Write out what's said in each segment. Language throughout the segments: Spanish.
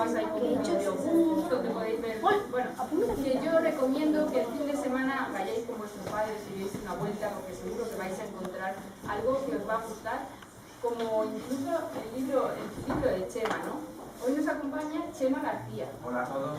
además hay como un videobús donde podéis ver, bueno, que yo recomiendo que el fin de semana vayáis con vuestros padres y deis una vuelta, porque seguro que vais a encontrar algo que os va a gustar, como incluso el libro de Chema, ¿no? Hoy nos acompaña Chema García. Hola a todos.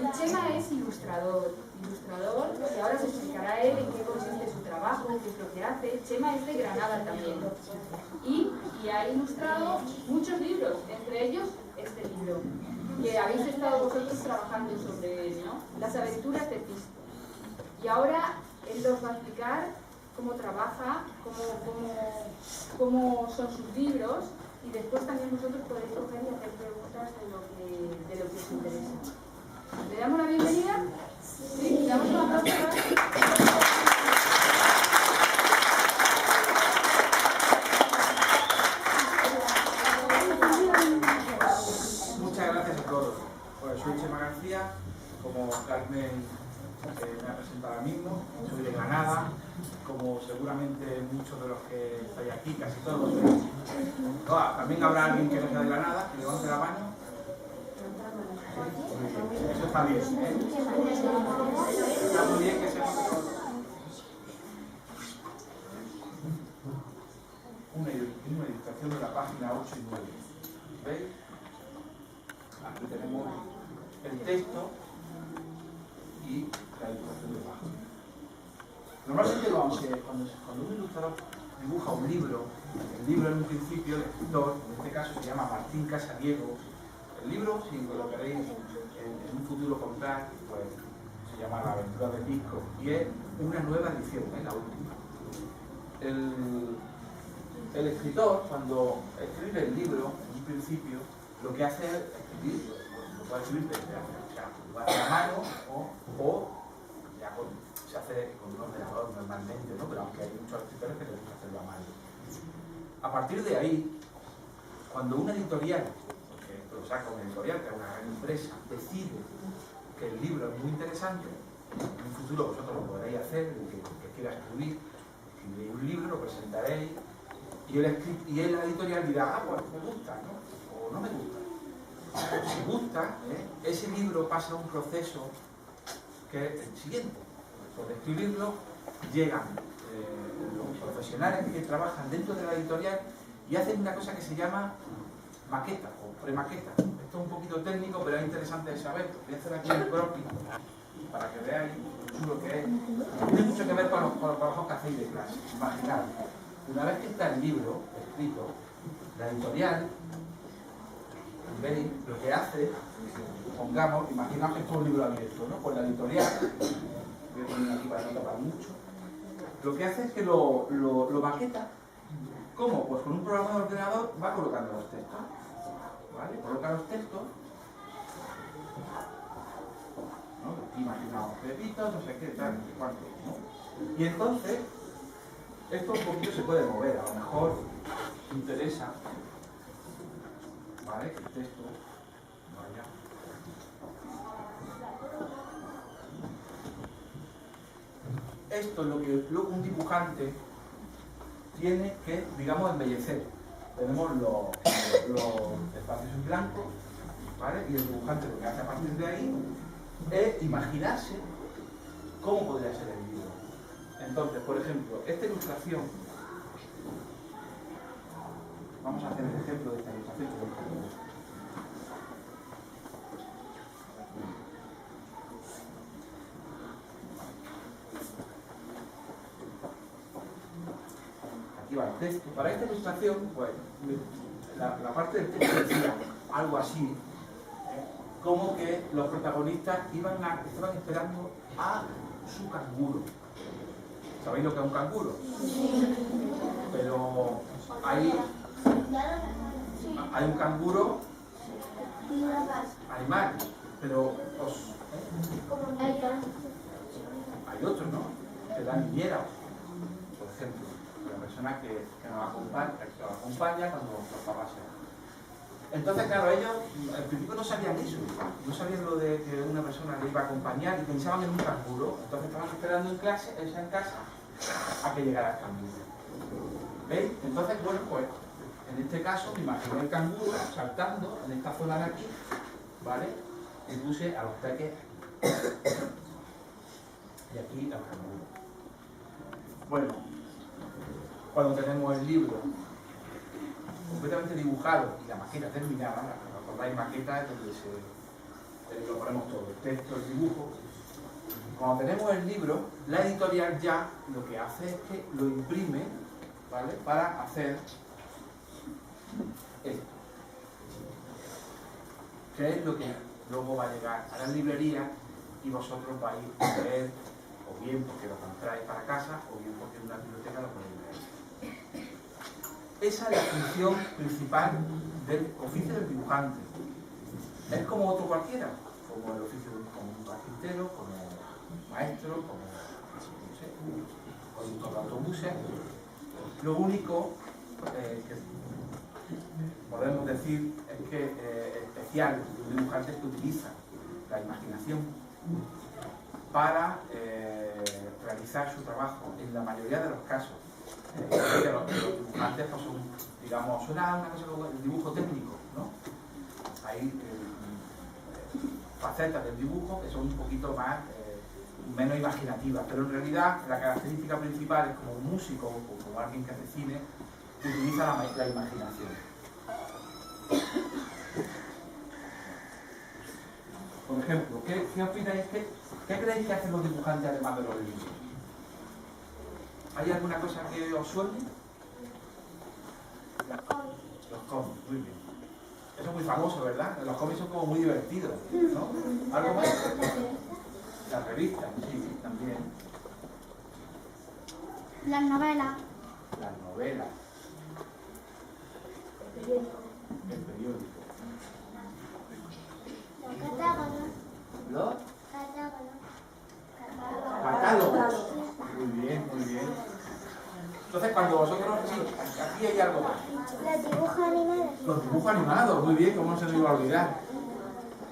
Y Chema es ilustrador, y ahora se explicará él en qué consiste su trabajo, qué es lo que hace. Chema es de Granada también. Y ha ilustrado muchos libros, entre ellos este libro, que habéis estado vosotros trabajando sobre él, ¿no? Las aventuras de Pisto. Y ahora él nos va a explicar cómo trabaja, cómo son sus libros, y después también vosotros podéis coger y hacer preguntas de lo que os interesa. ¿Le damos la bienvenida? Sí, le damos un aplauso. Muchas gracias a todos. Pues soy Chema García, como Carmen me ha presentado ahora mismo, soy de Granada, como seguramente muchos de los que estáis aquí, casi todos. También habrá alguien que no sea de Granada, que levante la mano. Eso está bien, ¿eh? Está muy bien que seamos una ilustración de la página 8 y 9. ¿Veis? Aquí tenemos el texto y la ilustración de página. Normalmente cuando un ilustrador dibuja un libro, el libro en un principio, el escritor, en este caso se llama Martín Casariego. El libro, si lo queréis en un futuro comprar, pues se llama La aventura de Pisto y es una nueva edición, la última. El escritor, cuando escribe el libro, en un principio, lo que hace es escribir, lo puede escribir lo hace a mano o ya se hace con un ordenador normalmente, ¿no? Pero aunque hay muchos escritores que les gusta hacerlo a mano. A partir de ahí, cuando una editorial, porque esto lo saca una editorial, que es una gran empresa, decide que el libro es muy interesante, en un futuro vosotros lo podréis hacer, el que quiera escribiréis un libro, lo presentaréis, y la editorial dirá, pues me gusta, ¿no? O no me gusta. Si gusta, ese libro pasa a un proceso que es el siguiente. Por escribirlo, llegan los profesionales que trabajan dentro de la editorial y hacen una cosa que se llama maqueta o premaqueta. Esto es un poquito técnico, pero es interesante de saber. Voy a hacer aquí un croquis para que veáis lo chulo que es. Tiene mucho que ver con los trabajos que hacéis de clase. Imaginad, una vez que está el libro escrito, la editorial, ¿veis? Lo que hace, pongamos, imaginaos que esto es un libro abierto, ¿no? Pues la editorial, voy a poner aquí para no tapar mucho, lo que hace es que lo maqueta. ¿Cómo? Pues con un programa de ordenador va colocando los textos, ¿vale? Coloca los textos, ¿no? Aquí imaginamos pepitos, no sé qué, tal, no sé cuánto, ¿no? Y entonces, esto un poquito se puede mover, a lo mejor interesa, ¿vale? Que el texto vaya. Esto es lo que luego un dibujante tiene que, digamos, embellecer. Tenemos los espacios en blanco, ¿vale? Y el dibujante lo que hace a partir de ahí es imaginarse cómo podría ser el libro. Entonces, por ejemplo, esta ilustración, vamos a hacer el ejemplo de esta ilustración. Aquí va el texto. Para esta ilustración, pues, la parte del texto decía algo así, como que los protagonistas estaban esperando a su canguro. ¿Sabéis lo que es un canguro? Pero hay un canguro animal, pero hay otros, ¿no? Que dan niñera, por ejemplo, la persona que nos acompaña cuando los papás se van. Entonces, claro, ellos al principio no sabían eso, no sabían lo de que una persona le iba a acompañar y pensaban en un canguro. Entonces estaban esperando en casa a que llegara el canguro. ¿Veis? Entonces, bueno, pues En este caso me imaginé el canguro saltando en esta zona de aquí, ¿vale? Y puse a los peques y aquí al canguro. Bueno, cuando tenemos el libro completamente dibujado y la maqueta terminada, la maqueta es donde lo ponemos todo, el texto, el dibujo. Cuando tenemos el libro, la editorial ya lo que hace es que lo imprime, ¿vale? Para hacer esto, que es lo que luego va a llegar a la librería y vosotros vais a leer, o bien porque lo compráis para casa, o bien porque en una biblioteca lo podéis leer. Esa es la función principal del oficio del dibujante. Es como otro cualquiera, como el oficio de un carpintero, como maestro, como no sé, conductor de autobuses. Lo único que podemos decir es que especial de un dibujante es que utiliza la imaginación para realizar su trabajo en la mayoría de los casos. Los dibujantes pues son, digamos, suena una cosa como el dibujo técnico, ¿no? Hay facetas del dibujo que son un poquito más menos imaginativas, pero en realidad la característica principal es como un músico o como alguien que hace cine que utiliza la imaginación. Por ejemplo, ¿qué opináis? ¿Qué creéis que hacen los dibujantes además de los libros? ¿Hay alguna cosa que os suene? Los cómics, muy bien. Eso es muy famoso, ¿verdad? Los cómics son como muy divertidos, ¿no? ¿Algo más? Las revistas, sí, también. Las novelas. Las novelas. El periódico. Los catálogos. ¿Los? Catálogos. Catálogos. Muy bien, muy bien. Entonces, cuando vosotros... Sí, aquí hay algo más. Los dibujos animados. Los dibujos animados, muy bien, ¿cómo no se me iba a olvidar?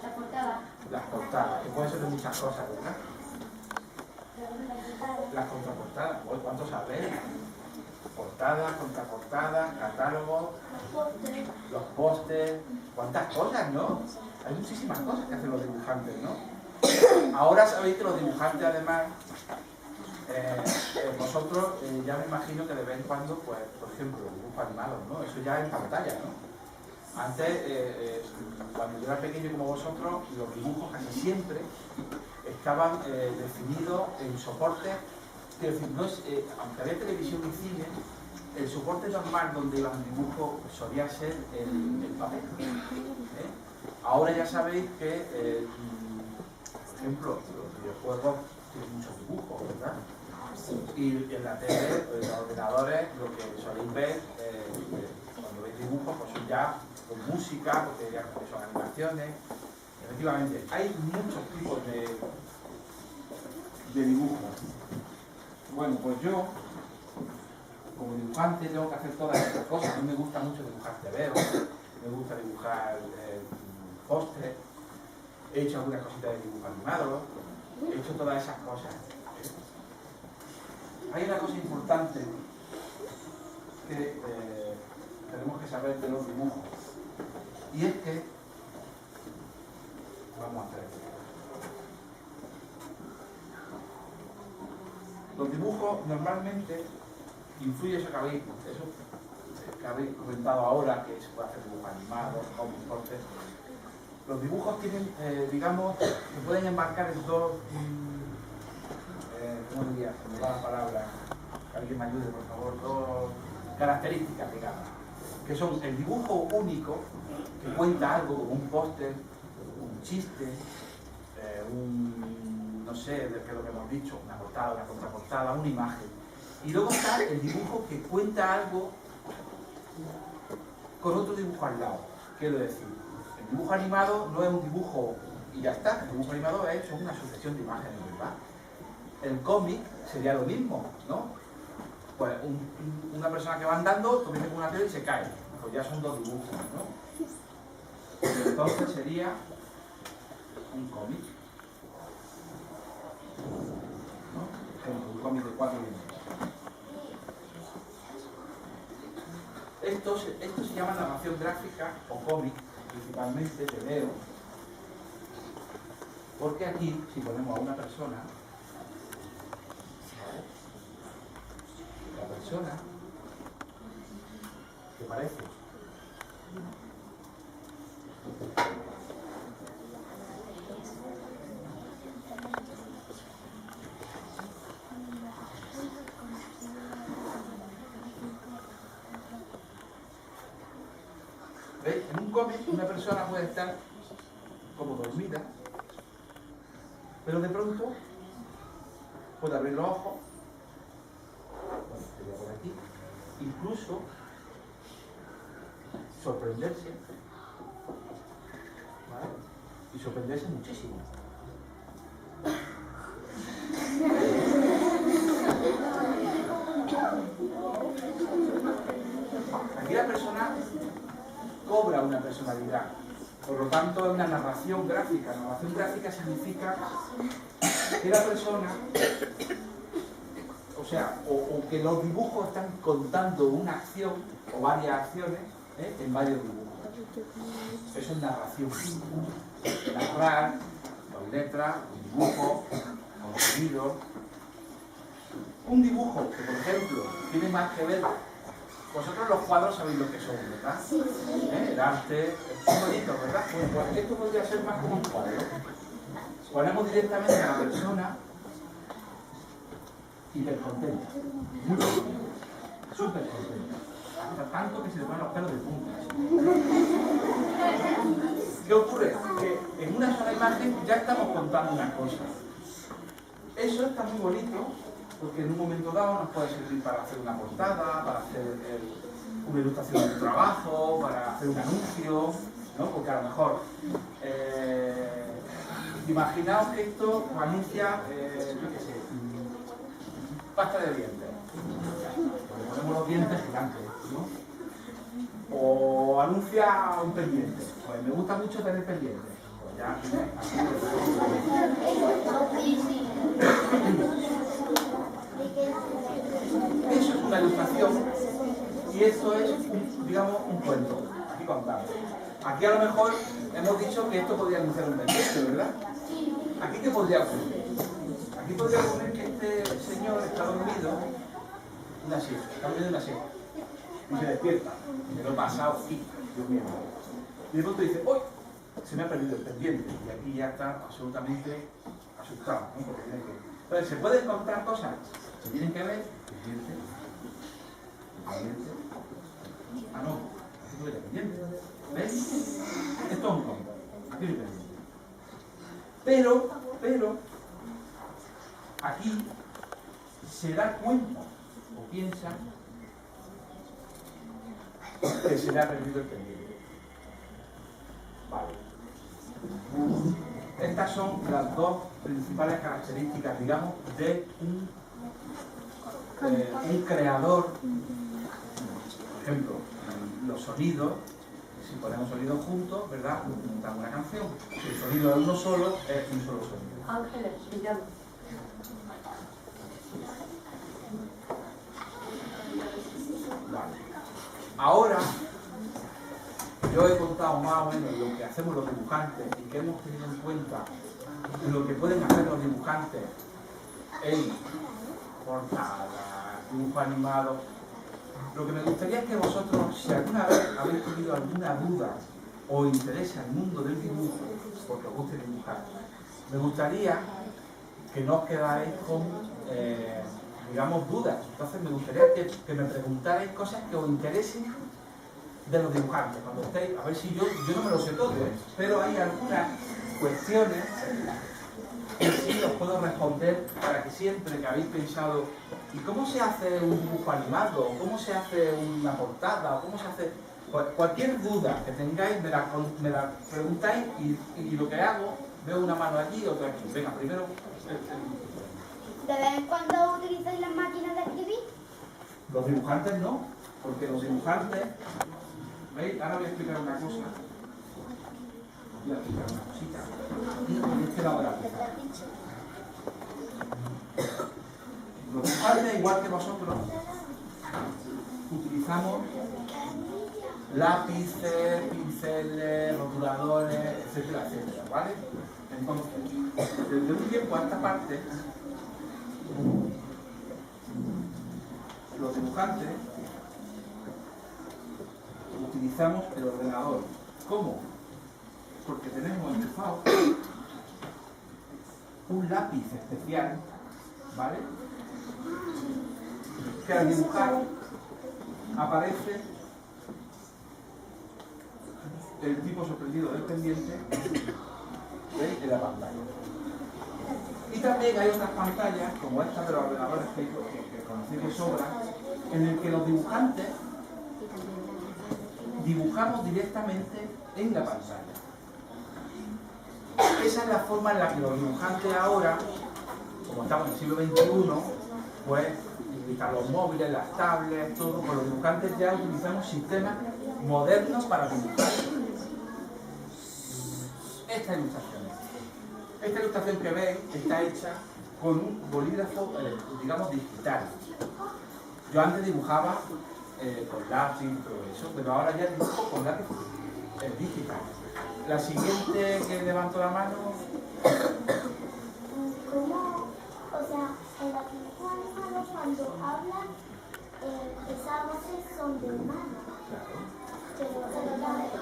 La portada. Las portadas, que pueden ser de muchas cosas, ¿verdad? Las contraportadas, ¿cuánto sabéis? Portadas, contraportadas, catálogos, los pósters, cuántas cosas, ¿no? Hay muchísimas cosas que hacen los dibujantes, ¿no? Ahora sabéis que los dibujantes, además, vosotros ya me imagino que de vez en cuando, pues, por ejemplo, dibujos animados, ¿no? Eso ya en pantalla, ¿no? Antes, cuando yo era pequeño como vosotros, los dibujos casi siempre estaban definidos en soportes, quiero decir, no es, aunque había televisión y cine, el soporte normal donde iban los dibujos solía ser el papel. Ahora ya sabéis que, por ejemplo, los videojuegos tienen muchos dibujos, ¿verdad? Y en la tele, en los ordenadores, lo que soléis ver, cuando veis dibujos, pues son ya con música, porque ya son animaciones. Efectivamente, hay muchos tipos de dibujos. Bueno, pues yo, como dibujante, tengo que hacer todas estas cosas. A mí me gusta mucho dibujar tebeos, me gusta dibujar pósteres, he hecho algunas cositas de dibujo animado, he hecho todas esas cosas. Hay una cosa importante que tenemos que saber de los dibujos, y es que, vamos a hacer esto. Los dibujos normalmente influyen eso que habéis comentado ahora, que se puede hacer dibujos animados, cómics, pósters. Los dibujos tienen, digamos, se pueden enmarcar en dos, ¿cómo diría? Me da la palabra, que alguien me ayude, por favor, dos características, digamos, que son el dibujo único, que cuenta algo como un póster, un chiste, no sé, de qué es lo que hemos dicho, una portada, una contraportada, una imagen. Y luego está el dibujo que cuenta algo con otro dibujo al lado. Quiero decir, el dibujo animado no es un dibujo y ya está, el dibujo animado son una sucesión de imágenes, ¿verdad? El cómic sería lo mismo, ¿no? Pues una persona que va andando, comienza con una piedra y se cae. Pues ya son dos dibujos, ¿no? Entonces sería un cómic. ¿No? Un cómic de 4 líneas. Esto se llama narración gráfica o cómic, principalmente, te leo. Porque aquí, si ponemos a una persona, la persona que parece ¿veis? En un cómic una persona puede estar como dormida, pero de pronto puede abrir los ojos, bueno, sería por aquí, incluso sorprenderse, ¿vale? Y sorprenderse muchísimo. Aquí la persona cobra una personalidad, por lo tanto es una narración gráfica. Narración gráfica significa que la persona, o sea, o que los dibujos están contando una acción o varias acciones en varios dibujos. Eso es narración. Narrar con letras, con dibujos, con sonidos. Un dibujo que, por ejemplo, tiene más que ver. Vosotros los cuadros sabéis lo que son, ¿verdad? El arte, es bonito, ¿verdad? Pues esto podría ser más como un cuadro. Ponemos directamente a la persona hipercontenta, muy contenta, súper contenta, hasta tanto que se le ponen los pelos de punta. ¿Qué ocurre? Que en una sola imagen ya estamos contando una cosa. Eso está muy bonito, porque en un momento dado nos puede servir para hacer una portada, para hacer una ilustración de un trabajo, para hacer un anuncio, ¿no? Porque a lo mejor, imaginaos que esto anuncia, yo qué sé, pasta de dientes. Le ponemos los dientes gigantes, ¿no? O anuncia un pendiente. Pues me gusta mucho tener pendientes. Pues ya, eso es una ilustración y esto es, digamos, un cuento, aquí contado. Aquí a lo mejor hemos dicho que esto podría anunciar un pendiente, ¿verdad? ¿Aquí qué podría ocurrir? Aquí podría ocurrir que este señor está dormido, una siesta, está dormido en una siesta, y se despierta, y me lo he pasado, Dios mío. Y de pronto dice, ¡uy! Se me ha perdido el pendiente, y aquí ya está absolutamente asustado, ¿no? Porque tiene que... Entonces, ¿se pueden encontrar cosas? Se tienen que ver, pendiente. Ah, no, aquí no hay pendiente. ¿Ves? Esto es un cómic. Aquí no hay pendiente. Pero, aquí se da cuenta o piensa que se le ha perdido el pendiente. Vale. Estas son las dos principales características, digamos, de un creador. Por ejemplo, los sonidos, si ponemos sonidos juntos, ¿verdad? Montamos una canción. Si el sonido es uno solo, es un solo sonido. Ángeles, me llamo. Vale. Ahora, yo he contado más o menos lo que hacemos los dibujantes y que hemos tenido en cuenta lo que pueden hacer los dibujantes en portada, dibujo animado. Lo que me gustaría es que vosotros, si alguna vez habéis tenido alguna duda o interés en el mundo del dibujo, porque os guste dibujar, me gustaría que no os quedarais con, digamos, dudas. Entonces me gustaría que me preguntarais cosas que os interesen de los dibujantes. Cuando estéis, a ver si yo no me lo sé todo, pero hay algunas cuestiones que sí os puedo responder para que siempre que habéis pensado ¿y cómo se hace un dibujo animado? ¿O cómo se hace una portada? ¿O cómo se hace...? Cualquier duda que tengáis me la preguntáis y lo que hago, veo una mano allí y otra aquí. Venga, primero... ¿De vez en cuando utilizáis las máquinas de escribir? Los dibujantes no, porque los dibujantes... ¿Veis? Ahora voy a explicar una cosa. Voy a explicar una cosita. Y este lado de la pizarra. Los dibujantes, igual que vosotros, utilizamos lápices, pinceles, rotuladores, etcétera, etcétera, ¿vale? Entonces, desde un tiempo a esta parte, los dibujantes utilizamos el ordenador. ¿Cómo? Porque tenemos enchufado un lápiz especial, ¿vale? Que al dibujar aparece el tipo sorprendido del pendiente, ¿veis? En la pantalla. Y también hay otras pantallas, como esta de los ordenadores que conocéis de sobra, en el que los dibujantes dibujamos directamente en la pantalla. Esa es la forma en la que los dibujantes ahora, como estamos en el siglo XXI, pues utilizan los móviles, las tablets, todo, pues los dibujantes ya utilizamos sistemas modernos para dibujar. Esta ilustración que veis está hecha con un bolígrafo, digamos, digital. Yo antes dibujaba con lápiz y todo eso, pero ahora ya dibujo con lápiz digital. La siguiente que levanto la mano. ¿Cómo? O sea, en la película animada cuando hablan, esas voces son de humano. Claro. Pero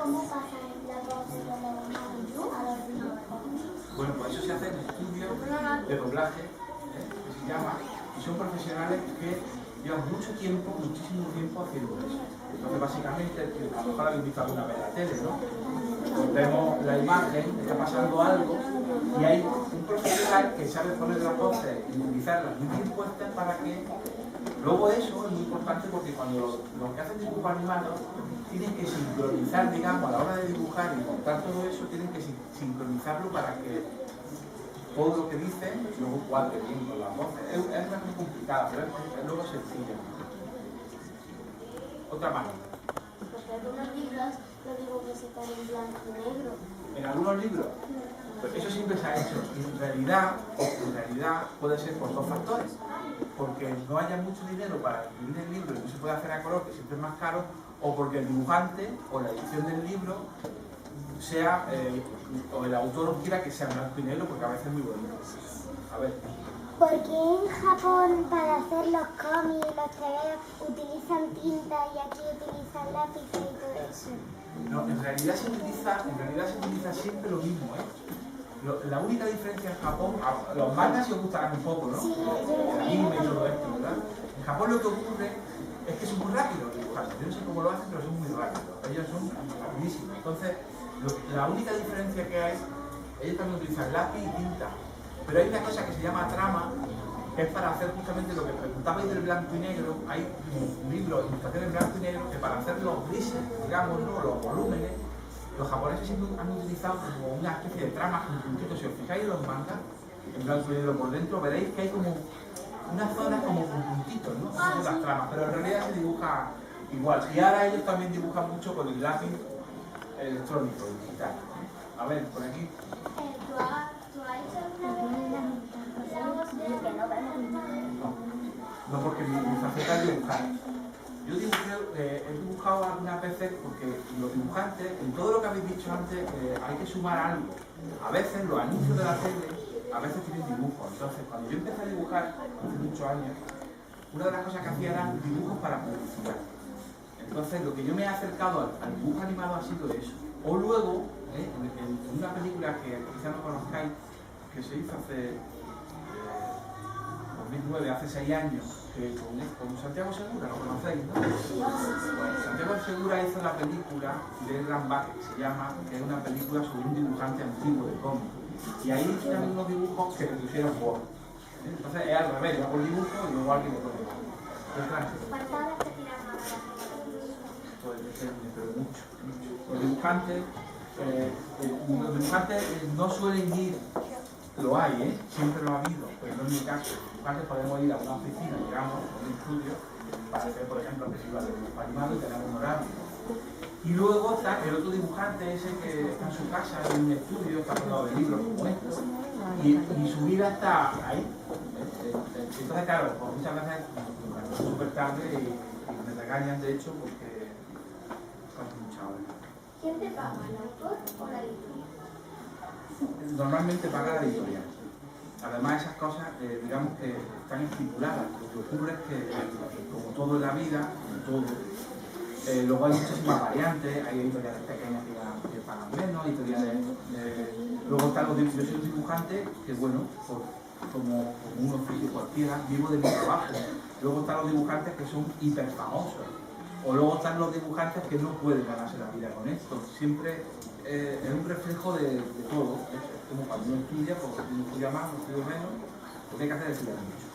¿cómo pasan las voces de los humanos a los dibujos? Bueno, pues eso se hace en estudios de doblaje, que se llama, y son profesionales que llevan muchísimo tiempo haciendo eso. Entonces, básicamente, a lo mejor habéis visto alguna vez la tele, ¿no? Pues vemos la imagen, está pasando algo, y hay un profesional que sabe poner las voces y utilizarlas muy bien puestas para que... Luego eso es muy importante porque cuando los que hacen dibujo animado tienen que sincronizar, digamos, a la hora de dibujar y montar todo eso, tienen que sincronizarlo para que todo lo que dicen luego cuadre bien con las voces. Es una cosa complicada, pero es luego sencilla. Otra mano. Porque algunos libros los dibujos están en blanco y negro. En algunos libros, pues eso siempre se ha hecho. Y en realidad puede ser por dos factores. Porque no haya mucho dinero para imprimir el libro y no se puede hacer a color, que siempre es más caro, o porque el dibujante o la edición del libro sea, o el autor quiera que sea blanco y negro, porque a veces es muy bonito. A ver. ¿Por qué en Japón para hacer los cómics y los tebeos utilizan tinta y aquí utilizan lápices y todo eso? No, en realidad se utiliza siempre lo mismo, ¿eh? La única diferencia en Japón, los mangas sí os gustarán un poco, ¿no? Sí, El anime y todo esto, ¿verdad? En Japón lo que ocurre es que son muy rápidos dibujando. Yo no sé cómo lo hacen, pero son muy rápidos. Ellos son rapidísimos. Entonces, la única diferencia que hay, ellos también utilizan lápiz y tinta. Pero hay una cosa que se llama trama, que es para hacer justamente lo que preguntabais del blanco y negro. Hay libros, ilustraciones en blanco y negro, que para hacer los grises, digamos, ¿no? Los volúmenes, los japoneses siempre han utilizado como una especie de tramas con puntitos. Si os fijáis en los mangas, en blanco y negro por dentro, veréis que hay como unas zonas como con puntitos, ¿no? Esas son las tramas, pero en realidad se dibuja igual. Y ahora ellos también dibujan mucho con el lápiz electrónico, digital. A ver, por aquí. ¿Tú has hecho alguna vez la voz de que no vemos? No, porque mi faceta es dibujar. Yo he dibujado algunas veces porque los dibujantes, en todo lo que habéis dicho antes, hay que sumar algo. A veces los anuncios de la tele, a veces tienen dibujos. Entonces, cuando yo empecé a dibujar, hace muchos años, una de las cosas que hacía eran dibujos para publicidad. Entonces, lo que yo me he acercado al dibujo animado ha sido eso. O luego, en una película que quizá no conozcáis, que se hizo hace 2009, hace 6 años, que con Santiago Segura, ¿lo conocéis, no? Bueno, Santiago Segura hizo la película de Gran Baque, que se llama, que es una película sobre un dibujante antiguo de cómic. Y ahí hicieron unos dibujos que le pusieron voz. Entonces es al revés, yo hago el dibujo y luego alguien le pone voz. ¿Cuántas te tiras más? Pues depende, pero mucho. Los dibujantes no suelen ir, lo hay, siempre lo ha habido, pero no es mi caso. Los dibujantes podemos ir a una oficina, digamos, a un estudio, para hacer, por ejemplo, películas de dibujo animado y tener un horario. Y luego está el otro dibujante, ese que está en su casa, en un estudio, está rodeado de libros como estos, y su vida está ahí. Entonces, claro, pues muchas veces súper tarde y me regañan de hecho porque hacen mucha obra. ¿Quién te paga, el autor o la editorial? Normalmente paga la editorial. Además esas cosas, digamos que están estipuladas. Lo que ocurre es que, como todo en la vida, como todo, luego hay muchísimas variantes, hay editoriales pequeñas que pagan menos, editoriales... luego están los dibujos, yo soy un dibujante que, bueno, como un oficio cualquiera, vivo de mi trabajo. Luego están los dibujantes que son hiper famosos. O luego están los dibujantes que no pueden ganarse la vida con esto. Siempre es un reflejo de todo. Es como cuando uno estudia, pues uno estudia más, uno estudia menos, lo que hay que hacer es estudiar mucho.